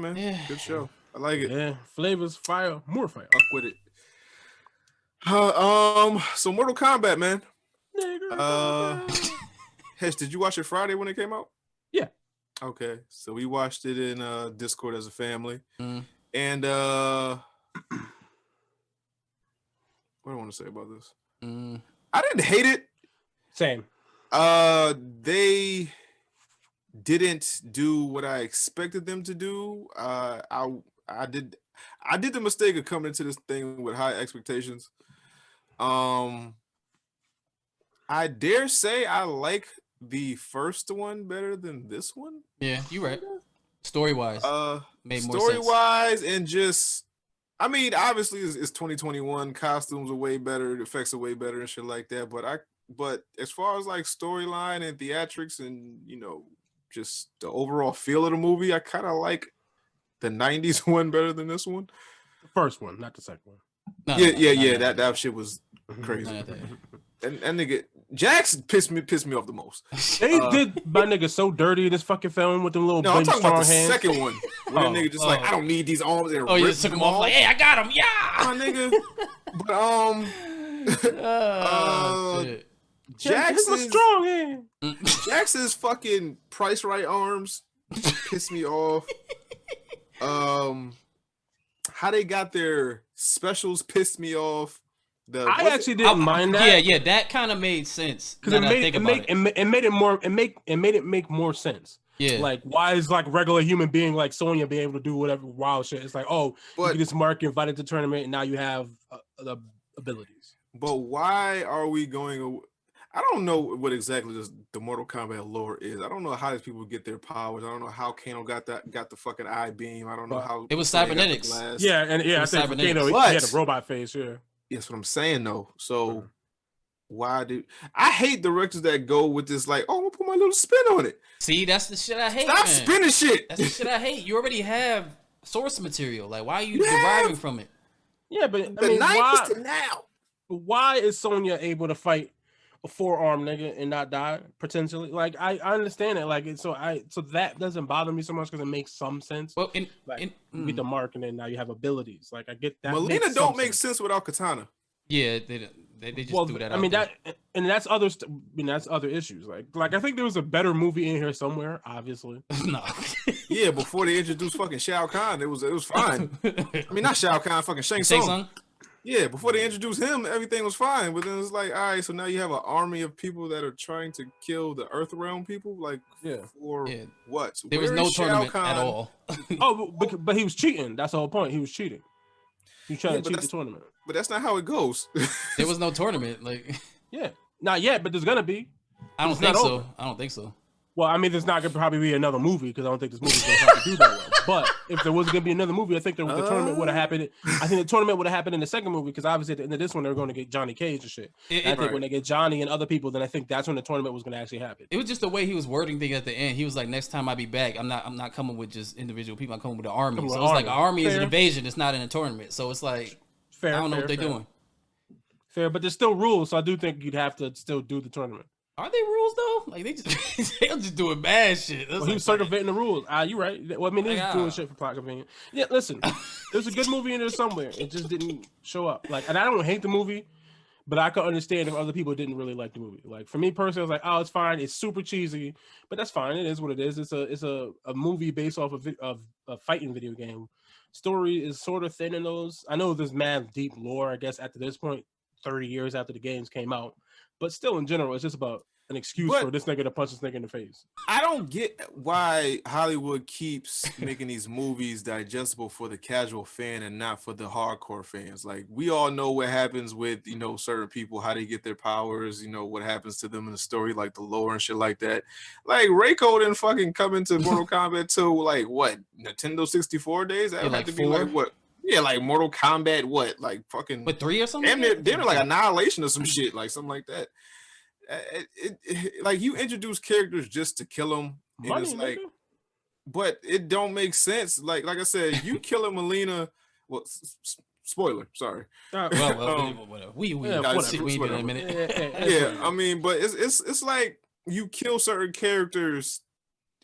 man. Yeah. Good show. I like it. Yeah, flavors, fire, more fire. Fuck with it. So Mortal Kombat, man. Hesh, did you watch it Friday when it came out? Yeah. Okay, so we watched it in Discord as a family, and what do I want to say about this? I didn't hate it. Same. They didn't do what I expected them to do. I did the mistake of coming into this thing with high expectations. I dare say I like the first one better than this one. Yeah, you're right. Story-wise, made more sense. Story-wise, and just, I mean, obviously it's 2021. Costumes are way better, the effects are way better, and shit like that. But as far as like storyline and theatrics, and just the overall feel of the movie, I kind of like the '90s one better than this one. The first one, not the second one. No, That shit was crazy. And nigga Jax pissed me off the most. They did my nigga so dirty in this fucking film with them little no, I'm talking strong about the hands. second one. Where the nigga just like, I don't need these arms. And you just took them off like, hey, I got him, yeah. My nigga. But Jax is strong hand. Jax's fucking Price Right arms piss me off. How they got their specials pissed me off. I actually didn't mind that. Yeah, that kind of made sense because it made it make more sense. Yeah, like why is like regular human being like Sonya being able to do whatever wild shit? It's like, you get this mark, you're invited to the tournament, and now you have the abilities. But why are we going? I don't know what exactly the Mortal Kombat lore is. I don't know how these people get their powers. I don't know how Kano got the fucking eye beam. I don't know how it was cybernetics. I think Kano he had a robot face. Yeah. That's what I'm saying though. So why do I hate directors that go with this like, I'm gonna put my little spin on it? See, that's the shit I hate. Stop spinning shit. That's the shit I hate. You already have source material. Like, why are you deriving from it? Yeah, but I mean, why to now? Why is Sonya able to fight a four-armed nigga and not die potentially? Like I understand it. Like so that doesn't bother me so much because it makes some sense. Well, you get the mark and then now you have abilities. Like I get that. Melina don't make sense without katana. Yeah, they just threw that out. I mean that's other that's other issues. Like I think there was a better movie in here somewhere. Obviously, no. Yeah, before they introduced fucking Shao Kahn, it was fine. I mean, not Shao Kahn, fucking Shang Tsung. Yeah, before they introduced him, everything was fine. But then it's like, all right, so now you have an army of people that are trying to kill the Earth Realm people. Like, what? There was no tournament at all. But he was cheating. That's the whole point. He was cheating. He was trying to cheat the tournament. But that's not how it goes. There was no tournament. Like, yeah, not yet, but there's gonna be. I don't think so. Well, I mean, there's not gonna probably be another movie because I don't think this movie's gonna have to do that well. But if there was gonna be another movie, I think the tournament would have happened. I think the tournament would have happened in the second movie because obviously at the end of this one they're going to get Johnny Cage and shit. I think when they get Johnny and other people, then I think that's when the tournament was going to actually happen. It was just the way he was wording things at the end. He was like, "Next time I be back, I'm not coming with just individual people. I'm coming with the army." So it's like an army is an invasion. It's not in a tournament. So it's like I don't know what they're doing. Fair, but there's still rules, so I do think you'd have to still do the tournament. Are they rules though? Like they'll just doing bad shit. Well, he was circumventing the rules. You're right. Well, I mean, he's doing shit for plot convenience. Yeah, listen, there's a good movie in there somewhere. It just didn't show up. Like, and I don't hate the movie, but I could understand if other people didn't really like the movie. Like for me personally, I was like, oh, it's fine. It's super cheesy, but that's fine. It is what it is. It's a movie based off of a fighting video game. Story is sort of thin in those. I know there's mad deep lore, I guess, after this point, 30 years after the games came out. But still, in general, it's just about an excuse for this nigga to punch this nigga in the face. I don't get why Hollywood keeps making these movies digestible for the casual fan and not for the hardcore fans. Like, we all know what happens with, certain people, how they get their powers, what happens to them in the story, like the lore and shit like that. Like, Reiko didn't fucking come into Mortal Kombat till, like, what, Nintendo 64 days? That had to be, like, what? Yeah, like Mortal Kombat, what? Like, fucking... What, 3 or something? They're like Annihilation or some shit, like, something like that. Like you introduce characters just to kill them, and it's like, but it don't make sense. Like I said, you killing Melina. Well, spoiler. Sorry. Whatever. We in a minute. Yeah, I mean, but it's like you kill certain characters,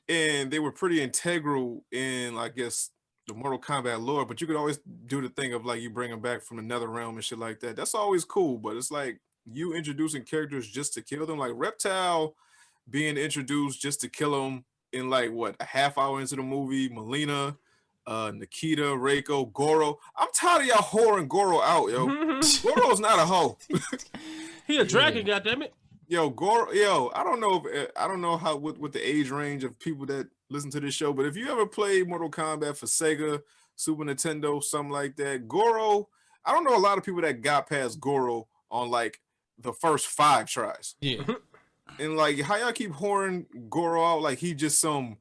and they were pretty integral in, I guess, the Mortal Kombat lore, but you could always do the thing of like you bring them back from another realm and shit like that. That's always cool, but it's like you introducing characters just to kill them, like Reptile being introduced just to kill him in like what a half hour into the movie. Melina, Nikita, Reiko, Goro. I'm tired of y'all whoring Goro out, yo. Goro's not a hoe. He a dragon, goddammit. Yo, Goro, yo, I don't know how what the age range of people that listen to this show, but if you ever played Mortal Kombat for Sega, Super Nintendo, something like that, Goro, I don't know a lot of people that got past Goro on like the first 5 tries. Yeah. And like how y'all keep whoring Goro out like he just some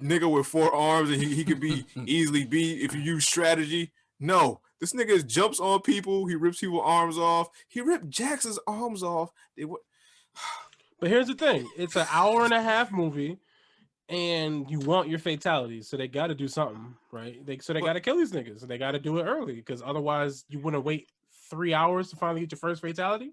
nigga with 4 arms and he could be easily beat if you use strategy. No, this nigga jumps on people, he rips people's arms off. He ripped Jax's arms off. But here's the thing: it's an hour and a half movie, and you want your fatalities, so they got to do something, right? They got to kill these niggas, and they got to do it early because otherwise, you wouldn't wait 3 hours to finally get your first fatality.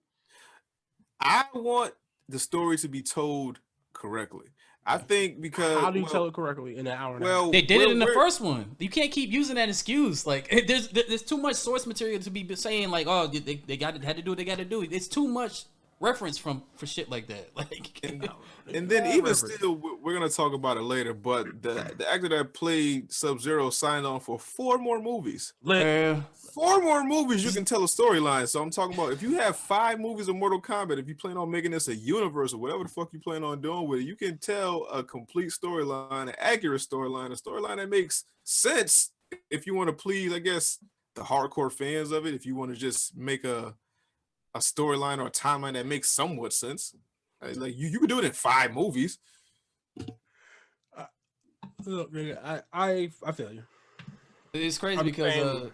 I want the story to be told correctly. I think because how do you tell it correctly in an hour? Well, they did it in the first one. You can't keep using that excuse. Like there's too much source material to be saying like, oh, they had to do what they got to do. It's too much reference for shit like that. Like, and then even still, we're gonna talk about it later. But the actor that played Sub-Zero signed on for 4 more movies. 4 more movies, you can tell a storyline. So I'm talking about if you have 5 movies of Mortal Kombat, if you plan on making this a universe or whatever the fuck you plan on doing with it, you can tell a complete storyline, an accurate storyline, a storyline that makes sense. If you want to please, I guess, the hardcore fans of it, if you want to just make a storyline or a timeline that makes somewhat sense. Like you can do it in 5 movies. Look, I feel you. It's crazy because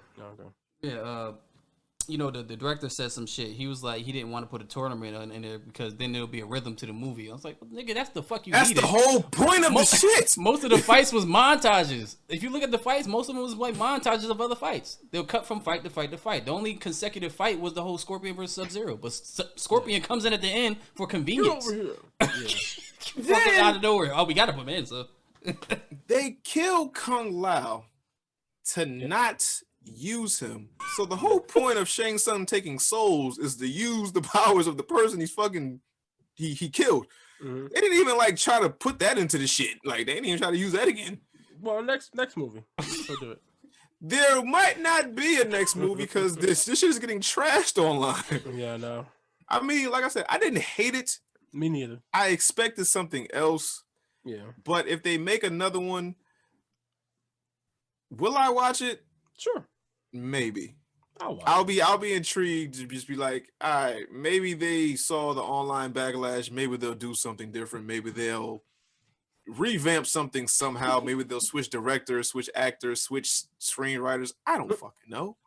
you know, the director said some shit. He was like, he didn't want to put a tournament in there because then there'll be a rhythm to the movie. I was like, well, nigga, that's the fuck you needed. That's the whole point of the shit. Most of the fights was montages. If you look at the fights, most of them was like montages of other fights. They'll cut from fight to fight to fight. The only consecutive fight was the whole Scorpion versus Sub-Zero. But Scorpion comes in at the end for convenience. Get over here. Fucking out of nowhere. Oh, we got to put him in, so. They killed Kung Lao to not use him. So the whole point of Shang Tsung taking souls is to use the powers of the person he killed. Mm-hmm. They didn't even like try to put that into the shit. Like they didn't even try to use that again. Well, next movie, we'll do it. There might not be a next movie because this shit is getting trashed online. Yeah, I know. I mean, like I said, I didn't hate it. Me neither. I expected something else. Yeah. But if they make another one, will I watch it? Sure. Maybe. I'll be intrigued to just be like, all right, maybe they saw the online backlash. Maybe they'll do something different. Maybe they'll revamp something somehow. Maybe they'll switch directors, switch actors, switch screenwriters. I don't fucking know.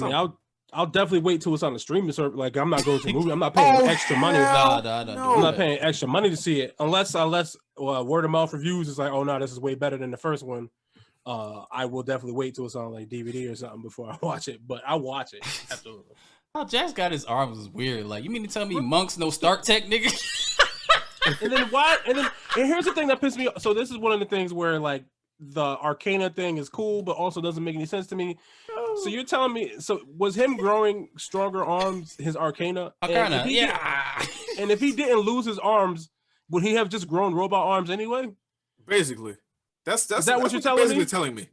I mean, I'll definitely wait till it's on the streaming service. Like I'm not going to the movie. I'm not paying extra money. No. I'm not paying extra money to see it unless word of mouth reviews is like, oh no, this is way better than the first one. I will definitely wait till it's on like DVD or something before I watch it. But I'll watch it absolutely. Oh, Jax got his arms is weird. Like you mean to tell me monks no Stark Tech, nigga? And then why? And here's the thing that pissed me off. So this is one of the things where like the Arcana thing is cool, but also doesn't make any sense to me. So you're telling me, so was him growing stronger arms his Arcana? Arcana, yeah. And if he didn't lose his arms, would he have just grown robot arms anyway? Basically, that's is that what you're telling me?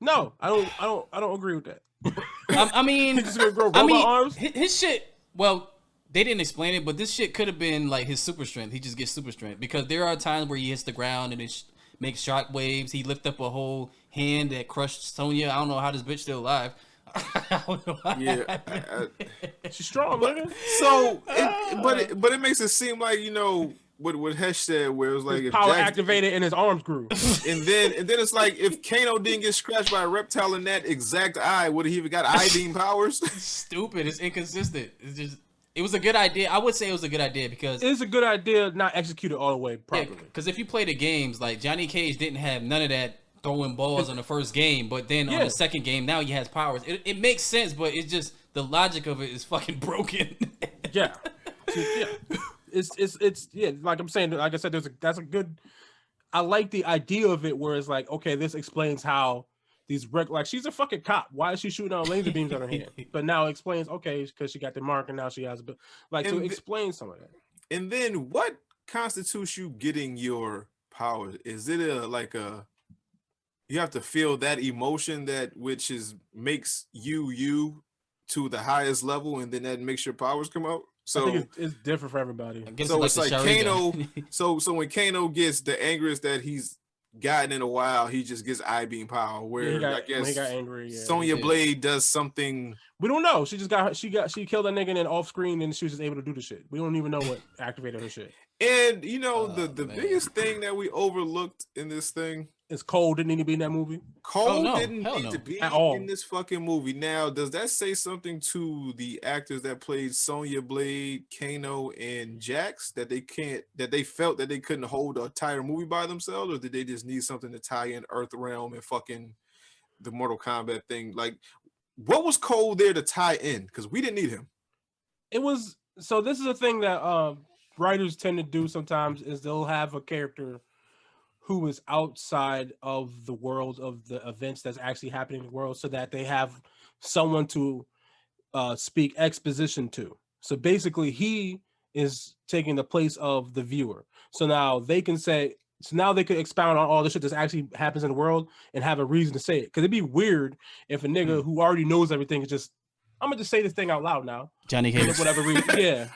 No, I don't agree with that. I mean, he's just gonna grow robot arms. His shit. Well, they didn't explain it, but this shit could have been like his super strength. He just gets super strength because there are times where he hits the ground and it makes shock waves. He lifted up a whole hand that crushed Sonya. I don't know how this bitch still alive. I don't know how she's strong, man. So, but it makes it seem like, you know, what Hesh said, where it was like his power activated and his arms grew, and then it's like if Kano didn't get scratched by a reptile in that exact eye, would he even got eye beam powers? Stupid. It's inconsistent. It was a good idea. I would say it was a good idea because it's a good idea, not executed all the way properly. Because if you play the games, like Johnny Cage didn't have none of that throwing balls on the first game, but then on the second game, now he has powers. It makes sense, but it's just the logic of it is fucking broken. Yeah. It's like I'm saying, like I said, that's a good I like the idea of it, where it's like, okay, this explains how these like she's a fucking cop. Why is she shooting out laser beams on her hand? But now it explains, okay, because she got the mark and now she has like to explain some of that. And then what constitutes you getting your powers? Is it you have to feel that emotion that which makes you to the highest level, and then that makes your powers come out? So I think it's different for everybody. So it's like Kano. so when Kano gets the angriest that he's gotten in a while, he just gets I-beam power. Where I guess he got angry. Yeah. Sonya Blade does something. We don't know. She killed that nigga and then off screen, and she was just able to do the shit. We don't even know what activated her shit. And the biggest thing that we overlooked in this thing is Cole didn't need to be in that movie. Cole didn't need to be in this fucking movie. Now, does that say something to the actors that played Sonya Blade, Kano, and Jax that they felt that they couldn't hold an entire movie by themselves, or did they just need something to tie in Earth Realm and fucking the Mortal Kombat thing? Like, what was Cole there to tie in? Because we didn't need him. It was so. This is a thing that writers tend to do sometimes, is they'll have a character who is outside of the world of the events that's actually happening in the world, so that they have someone to speak exposition to. So basically, he is taking the place of the viewer. So now they can expound on all the shit that actually happens in the world and have a reason to say it. Because it'd be weird if a nigga who already knows everything is just, I'm gonna just say this thing out loud now. Johnny Cage. For whatever reason. Yeah.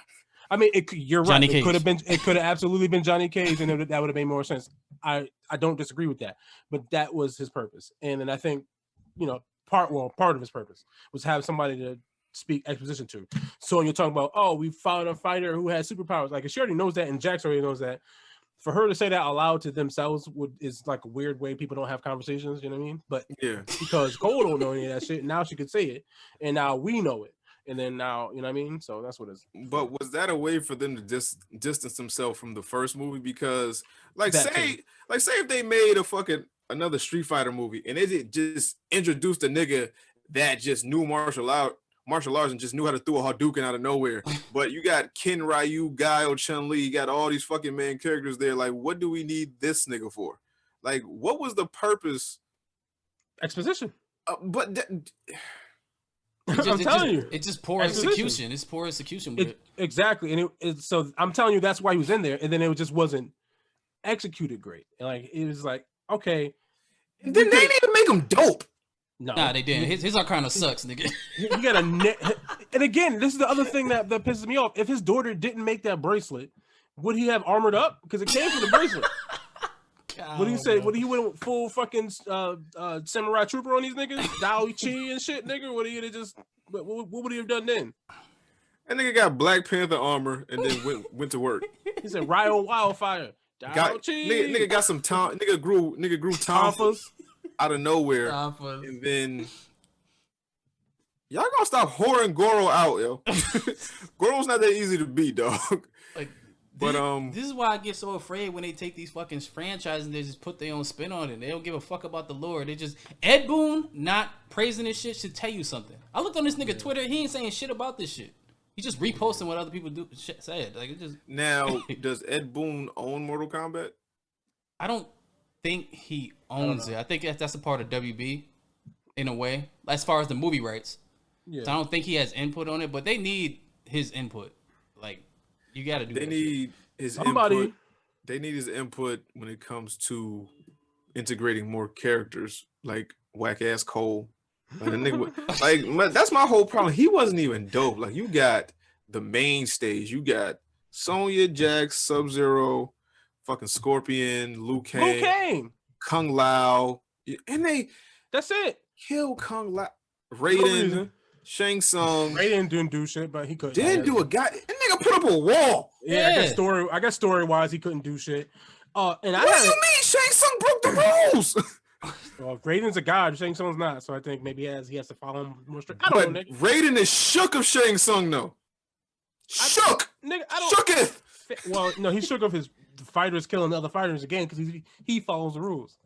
I mean, you're right. It could have absolutely been Johnny Cage, and that would have made more sense. I don't disagree with that, but that was his purpose. And then I think, part of his purpose was have somebody to speak exposition to. So when you're talking about, oh, we found a fighter who has superpowers, like she already knows that, and Jax already knows that. For her to say that aloud to themselves is like a weird way people don't have conversations. You know what I mean? But yeah, because Cole don't know any of that shit, now she could say it, and now we know it. And then now, you know what I mean? So that's what it's. But was that a way for them to distance themselves from the first movie? Because, say if they made another Street Fighter movie and they just introduced a nigga that just knew martial arts and just knew how to throw a Hadouken out of nowhere. But you got Ken, Ryu, Guile, Chun-Li, you got all these fucking main characters there. Like, what do we need this nigga for? Like, what was the purpose? Exposition. I'm telling you, it's just poor execution. It's poor execution with it. Exactly, and so I'm telling you, that's why he was in there, and then it just wasn't executed great. Like it was like, okay, and then they didn't even make him dope. No, nah, they didn't. His Arcana sucks, nigga. You got and again, this is the other thing that pisses me off. If his daughter didn't make that bracelet, would he have armored up? Because it came from the bracelet. What do you say? What do you went full fucking samurai trooper on these niggas? Dao Chi and shit, nigga. What would he have done then? That nigga got Black Panther armor and then went to work. He said Ryo Wildfire. Nigga got some Tom. Nigga grew Tonfas out of nowhere, and then y'all gonna stop whoring Goro out, yo. Goro's not that easy to beat, dog. But this is why I get so afraid when they take these fucking franchises and they just put their own spin on it. They don't give a fuck about the lore. They just Ed Boon not praising this shit should tell you something. I looked on this nigga Twitter. He ain't saying shit about this shit. He's just reposting what other people said. Like it just. Now, does Ed Boon own Mortal Kombat? I don't think he owns it. I think that's a part of WB in a way, as far as the movie rights. Yeah. So I don't think he has input on it, but they need his input. Like. You got to do. They need his input. They need his input when it comes to integrating more characters, like whack ass Cole. Like, that's my whole problem. He wasn't even dope. Like you got the mainstays. You got Sonya, Jax, Sub-Zero, fucking Scorpion, Liu Kang, Kung Lao, and that's it. Kill Kung Lao, Raiden. Shang Tsung. Raiden didn't do shit, but he couldn't. Didn't do a guy. That nigga put up a wall. Yeah, I guess story wise, he couldn't do shit. What do you mean? Shang Tsung broke the rules. Well, Raiden's a god. Shang Tsung's not, so I think maybe he has to follow him more strict. I don't know, nigga. Raiden is shook of Shang Tsung, though. Shook, nigga. Shooketh. Well, no, he's shook of his fighters killing the other fighters again because he follows the rules.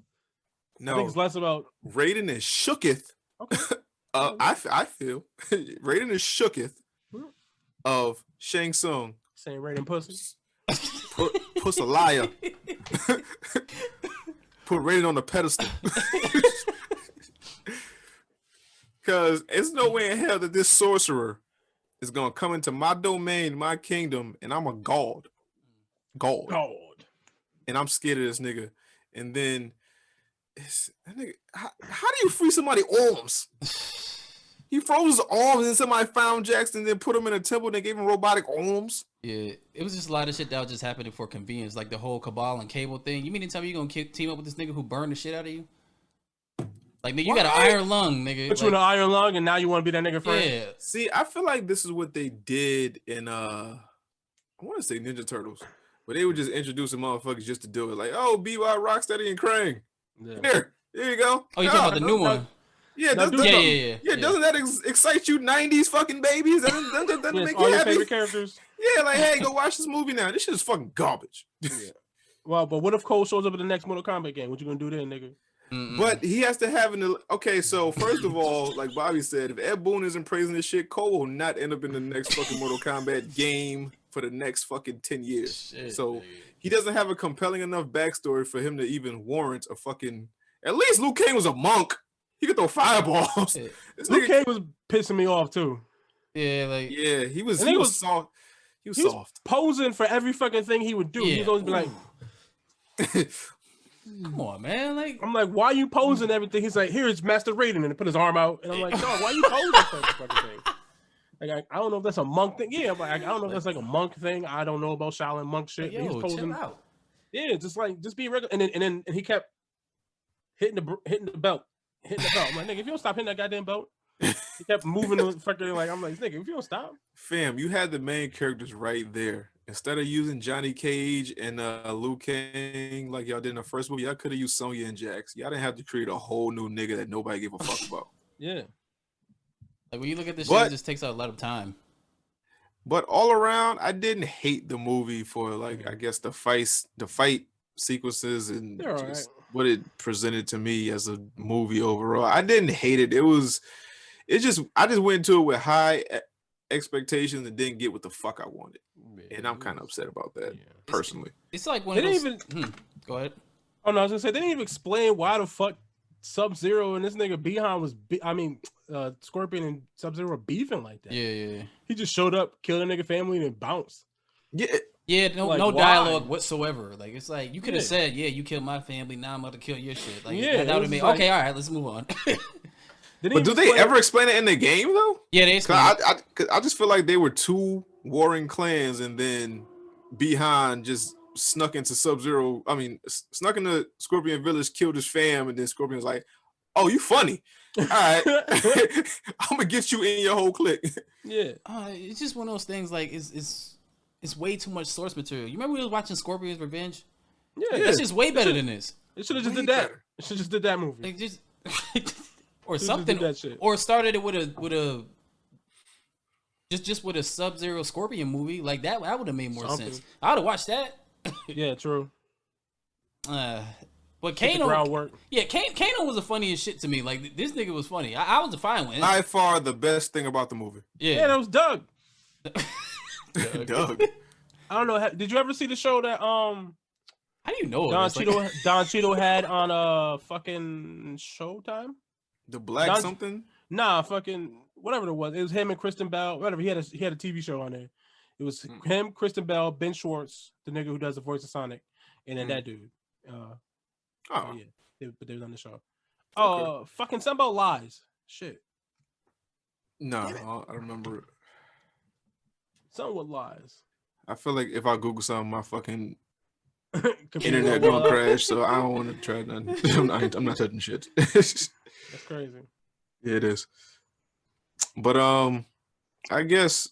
No, I think it's less about Raiden is shooketh. Okay. I feel Raiden is shooketh of Shang Tsung. Saying Raiden pussy. Puss a liar. Put Raiden on the pedestal. Because there's no way in hell that this sorcerer is going to come into my domain, my kingdom, and I'm a god. God. And I'm scared of this nigga. And then, that nigga, how do you free somebody's arms? He froze his arms and somebody found Jackson and then put him in a temple and they gave him robotic arms. Yeah, it was just a lot of shit that was just happening for convenience, like the whole Cabal and Cable thing. You mean to tell me you gonna team up with this nigga who burned the shit out of you? Like, nigga, you got an iron lung, nigga. Put you in an iron lung and now you want to be that nigga friend? Yeah. See, I feel like this is what they did in, I want to say Ninja Turtles, but they would just introduce motherfuckers just to do it. Like, oh, B.Y. Rocksteady and Krang. Yeah. There you go. Oh, you talking about the new one? Yeah, doesn't that excite you, 90s fucking babies? Doesn't make you all your happy? favorite characters. Yeah, like, hey, go watch this movie now. This shit is fucking garbage. Yeah. Well, but what if Cole shows up in the next Mortal Kombat game? What you gonna do then, nigga? But he has to have okay, so first of all, like Bobby said, if Ed Boon isn't praising this shit, Cole will not end up in the next fucking Mortal Kombat game for the next fucking 10 years. Shit, so he doesn't have a compelling enough backstory for him to even warrant a fucking. At least Liu Kang was a monk. He could throw fireballs. Yeah. Liu Kang was pissing me off too. Yeah, like he was soft. He was soft. Posing for every fucking thing he would do. Yeah. He'd always be like, come on, man. Like, I'm like, why are you posing everything? He's like, here's Master Raiden, and he put his arm out, and I'm like, no, why are you posing for every fucking thing? Like, I don't know if that's a monk thing. Yeah, like, I don't know if that's like a monk thing. I don't know about Shaolin monk shit. Yo, he's posing. chill out. Yeah, just be regular. And then he kept hitting the belt. I'm like, nigga, if you don't stop hitting that goddamn belt, he kept moving the fucking like. I'm like, nigga, if you don't stop, fam, you had the main characters right there. Instead of using Johnny Cage and Liu Kang like y'all did in the first movie, y'all could have used Sonya and Jax. Y'all didn't have to create a whole new nigga that nobody gave a fuck about. Yeah. Like, when you look at this shit, it just takes out a lot of time. But all around, I didn't hate the movie for, like, I guess the fight sequences and just what it presented to me as a movie overall. I didn't hate it. I just went into it with high expectations and didn't get what the fuck I wanted. And I'm kind of upset about that, personally. It's like one of those... Go ahead. Oh, no, I was going to say, they didn't even explain why the fuck Sub-Zero and this nigga Bihan was... Scorpion and Sub-Zero were beefing like that. Yeah. He just showed up, killed a nigga family, and then bounced. Yeah, no dialogue whatsoever. Like, it's like, you could have said, yeah, you killed my family, now I'm about to kill your shit. Like, that would have been, okay, all right, let's move on. But do they ever explain it in the game, though? Yeah, they explain it. I just feel like they were two warring clans, and then Bihan just snuck into Sub-Zero. I mean, snuck into Scorpion Village, killed his fam, and then Scorpion was like, oh, you funny. All right. I'm going to get you in your whole clique. Yeah. It's just one of those things, like, it's way too much source material. You remember we was watching Scorpion's Revenge? Yeah. That's just way better than this. It should have just did that. It should just did that movie. Like, just... or something, or started it with a just with a Sub-Zero Scorpion movie like that. That would have made more sense. I would have watched that. Yeah, true. But Kano, Kano was the funniest shit to me. Like, this nigga was funny. I was fine with it. By far the best thing about the movie. Yeah, that was Doug. Doug. I don't know. Did you ever see the show that How do you know Don Cheadle had on fucking Showtime? The Black something? Nah, fucking whatever it was. It was him and Kristen Bell. Whatever. He had a TV show on there. It was him, Kristen Bell, Ben Schwartz, the nigga who does the voice of Sonic, and then that dude. Yeah, but they was on the show. Oh, fucking something about lies. Shit. No, I remember it. Something with lies. I feel like if I Google something, my fucking internet gonna crash. So I don't want to try nothing. I'm not touching shit. That's crazy. Yeah, it is. But I guess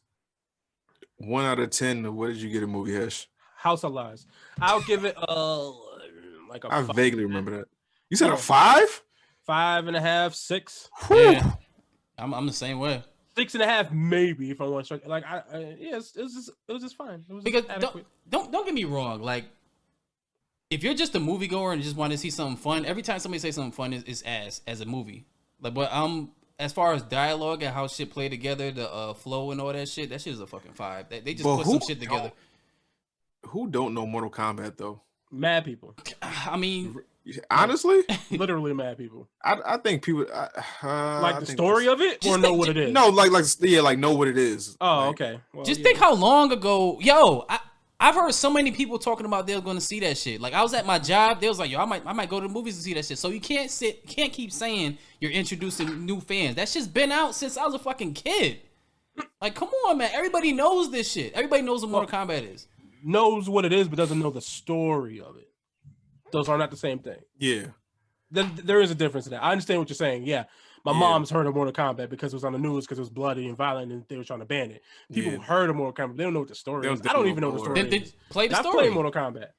1 out of 10. What did you get a movie, Hesh? House of Lies. I'll give it like a. I vaguely remember that. You said a 5? 5.5, 6. Yeah, I'm the same way. 6.5, maybe if I want to. Like it was just fine. It was because adequate. Don't get me wrong. Like, if you're just a moviegoer and just want to see something fun, every time somebody says something fun is ass as a movie. Like, but as far as dialogue and how shit play together, the flow and all that shit is a fucking 5. They just put some shit together. Who don't know Mortal Kombat though? Mad people. I mean, honestly, literally mad people. I think people like the story of it, or know what it is. No, like know what it is. Oh, like, okay. Well, just think how long ago, I've heard so many people talking about they're going to see that shit. Like I was at my job, they was like, I might go to the movies to see that shit. So you can't keep saying you're introducing new fans. That shit's been out since I was a fucking kid. Like, come on, man. Everybody knows this shit. Everybody knows what Mortal Kombat is. Knows what it is, but doesn't know the story of it. Those are not the same thing. Yeah. There is a difference in that. I understand what you're saying. Yeah. My mom's heard of Mortal Kombat because it was on the news, because it was bloody and violent, and they were trying to ban it. People heard of Mortal Kombat. They don't know what the story is. I don't even know the story. They play the story. I played Mortal Kombat.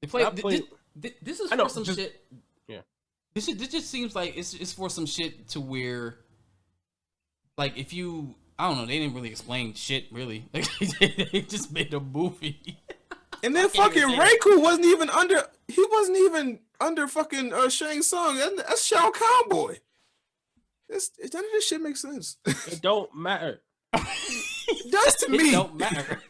They play. This is for some shit. Yeah. This just seems like it's for some shit to where, like, if you, I don't know, they didn't really explain shit really. Like they just made a movie. And then fucking Reiku wasn't even under. He wasn't even under fucking Shang Tsung. That's Shao Kahn boy. None of this shit makes sense. It don't matter. It does to me. It don't matter.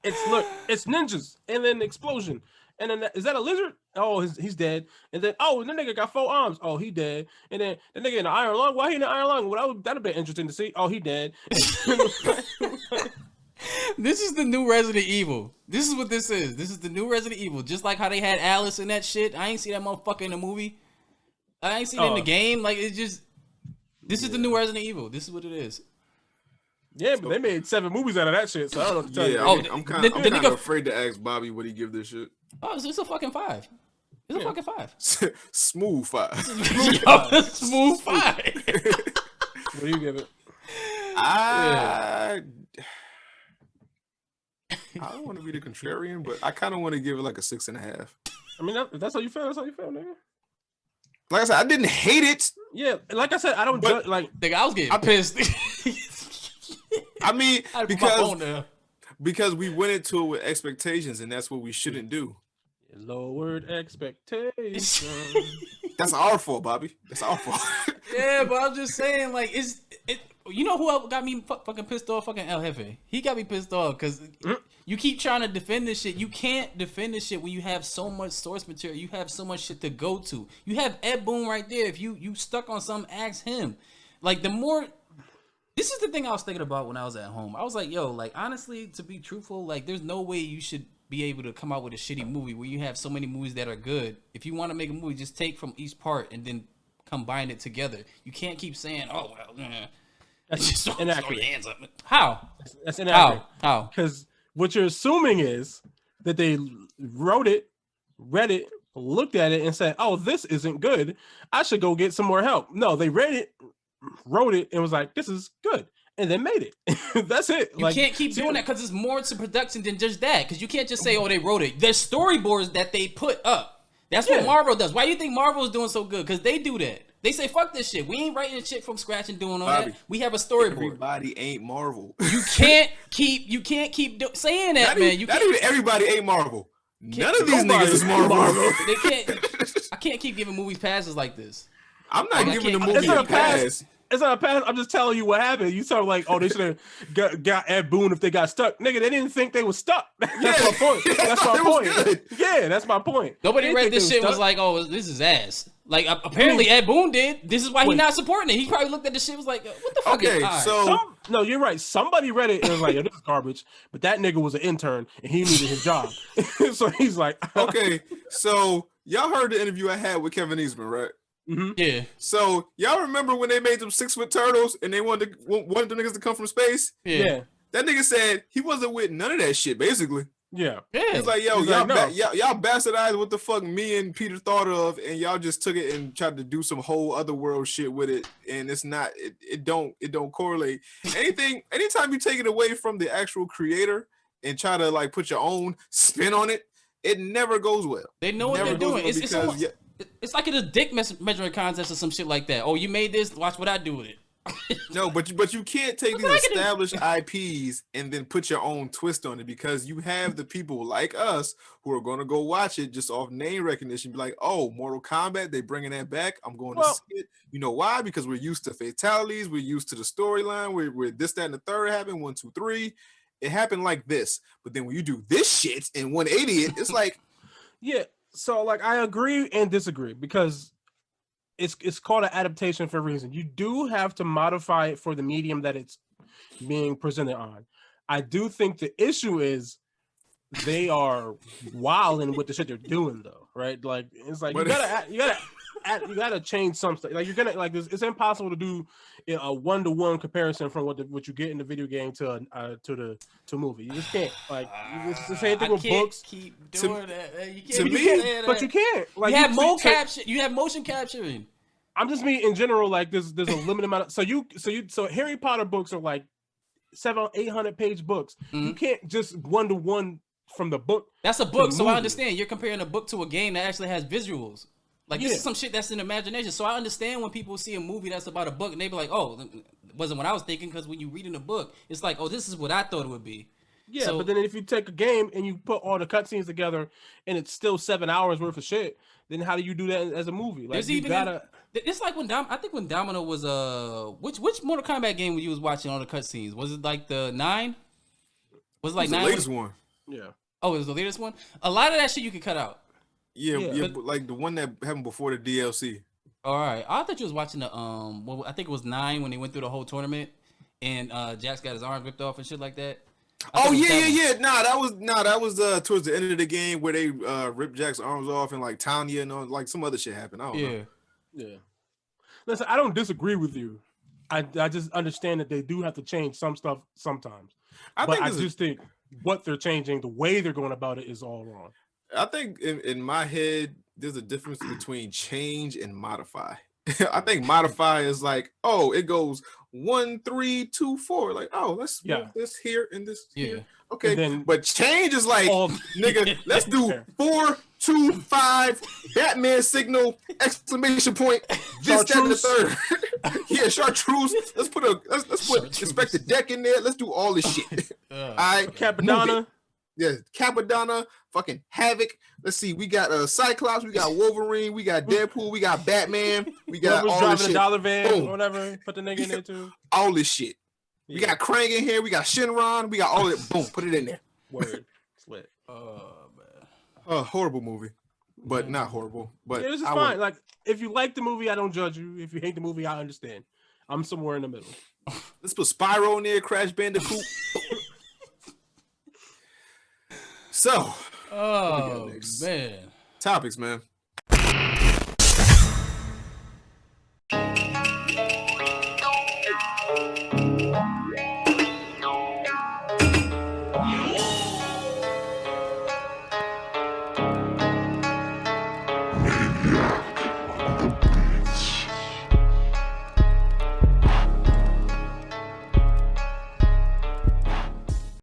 It's ninjas and then explosion. And then is that a lizard? Oh, he's dead. And then the nigga got 4 arms. Oh, he dead. And then the nigga in the iron lung. Why he in the iron lung? Well, that'd be interesting to see. Oh, he dead. This is the new Resident Evil. This is what this is. This is the new Resident Evil. Just like how they had Alice in that shit. I ain't see that motherfucker in the movie. I ain't seen it in the game. Like, it's just, this is the new Resident Evil. This is what it is. Yeah, but they made 7 movies out of that shit, so I don't know what to tell you. I'm kind of afraid to ask Bobby what he give this shit. Oh, it's a fucking 5. It's a fucking 5. Smooth 5. Smooth 5. What do you give it? I don't want to be the contrarian, but I kind of want to give it like a 6.5. I mean, that's how you feel. That's how you feel, nigga. Like I said, I didn't hate it. Yeah, like I said, I don't judge. Like, nigga, I was getting pissed. I mean, because we went into it with expectations, and that's what we shouldn't do. Lowered expectations. That's our fault, Bobby. That's our fault. Yeah, but I'm just saying, like, you know who got me fucking pissed off? Fucking El Jefe. He got me pissed off because you keep trying to defend this shit. You can't defend this shit when you have so much source material. You have so much shit to go to. You have Ed Boon right there. If you stuck on something, ask him. Like, the more... This is the thing I was thinking about when I was at home. I was like, yo, like, honestly, to be truthful, like, there's no way you should be able to come out with a shitty movie where you have so many movies that are good. If you want to make a movie, just take from each part and then combine it together. You can't keep saying, oh, well, that's just inaccurate. Hands up. How? That's inaccurate. How? Because what you're assuming is that they wrote it, read it, looked at it, and said, oh, this isn't good. I should go get some more help. No, they read it, wrote it, and was like, this is good. And then made it. That's it. You can't keep doing that because there's more to production than just that. Because you can't just say, oh, they wrote it. There's storyboards that they put up. That's what Marvel does. Why do you think Marvel is doing so good? Because they do that. They say, fuck this shit. We ain't writing shit from scratch and doing all that. We have a storyboard. Everybody ain't Marvel. You can't keep saying that, man. Not even everybody ain't Marvel. None of these niggas is Marvel. They can't. I can't keep giving movies passes like this. I'm not giving the movie a pass. It's not a pass. I'm just telling you what happened. You sound like, oh, they should have got Ed Boon if they got stuck. Nigga, they didn't think they was stuck. That's my point. That's my point. Yeah, that's my point. Nobody read this shit and was like, oh, this is ass. Like, apparently Ed Boon did. This is why he's not supporting it. He probably looked at the shit and was like, what the fuck okay, is no, you're right. Somebody read it and was like, yo, this is garbage. But that nigga was an intern and he needed his job. So he's like, okay, so y'all heard the interview I had with Kevin Eastman, right? Mm-hmm. Yeah. So y'all remember when they made them 6-foot turtles and they wanted the niggas to come from space? Yeah. That nigga said he wasn't with none of that shit, basically. Yeah. He's like, yo, y'all bastardized what the fuck me and Peter thought of, and y'all just took it and tried to do some whole other world shit with it, and it's not, it don't correlate. Anytime you take it away from the actual creator and try to like put your own spin on it, it never goes well. They know what they're doing. It's like a dick measuring contest or some shit like that. Oh, you made this? Watch what I do with it. No, but you can't take these established IPs and then put your own twist on it, because you have the people like us who are going to go watch it just off name recognition. Be like, oh, Mortal Kombat, they bringing that back. I'm going to see it. You know why? Because we're used to fatalities. We're used to the storyline where this, that, and the third happened. 1, 2, 3. it happened like this. But then when you do this shit and 180 it, it's like, yeah. So like I agree and disagree because it's called an adaptation for a reason. You do have to modify it for the medium that it's being presented on. I do think the issue is they are wilding with the shit they're doing though, right? Like it's like you gotta change some stuff. Like you're gonna like this. It's impossible to do a 1-to-1 comparison from what you get in the video game to a movie. You just can't. Like it's the same thing with books. Keep doing that. You can't. But you can't. Like you have capture. You have motion capturing. I'm just mean in general. Like there's a limited amount of so Harry Potter books are like 700-800 page books. Mm-hmm. You can't just 1-to-1 from the book. That's a book, so I understand. You're comparing a book to a game that actually has visuals. Like this is some shit that's in imagination. So I understand when people see a movie that's about a book and they be like, "Oh, it wasn't what I was thinking." Because when you read in a book, it's like, "Oh, this is what I thought it would be." Yeah, so, but then if you take a game and you put all the cutscenes together and it's still 7 hours worth of shit, then how do you do that as a movie? Like you gotta. It's like when Domino was which Mortal Kombat game when you was watching all the cutscenes? Was it like the 9? Was it like 9? The latest one. Yeah. Oh, it was the latest one. A lot of that shit you could cut out. Yeah, but like the one that happened before the DLC. All right, I thought you was watching the well, I think it was 9 when they went through the whole tournament and Jax got his arm ripped off and shit like that. Oh yeah. Nah, that was towards the end of the game where they ripped Jack's arms off and like Tanya and like some other shit happened. I don't know. Yeah. Listen, I don't disagree with you. I just understand that they do have to change some stuff sometimes. I just think what they're changing, the way they're going about it, is all wrong. I think in my head, there's a difference between change and modify. I think modify is like, oh, it goes 1, 3, 2, 4. Like, oh, let's move this here and this here. Okay, but change is like, nigga, let's do 4, 2, 5, Batman signal, exclamation point, this, that, and the third. Yeah, chartreuse. Let's put Inspector Deck in there. Let's do all this shit. All right, Capadonna. Yeah, Capadonna, fucking Havoc. Let's see, we got Cyclops, we got Wolverine, we got Deadpool, we got Batman, we got all this shit. Driving a dollar van, or whatever. Put the nigga in there too. All this shit. Yeah. We got Krang in here, we got Shinron, we got all that. Boom, put it in there. Word. Slit. Oh man. Horrible movie, but not horrible. But it was just fine. Like if you like the movie, I don't judge you. If you hate the movie, I understand. I'm somewhere in the middle. Let's put Spyro in there, Crash Bandicoot. So, man, topics, man.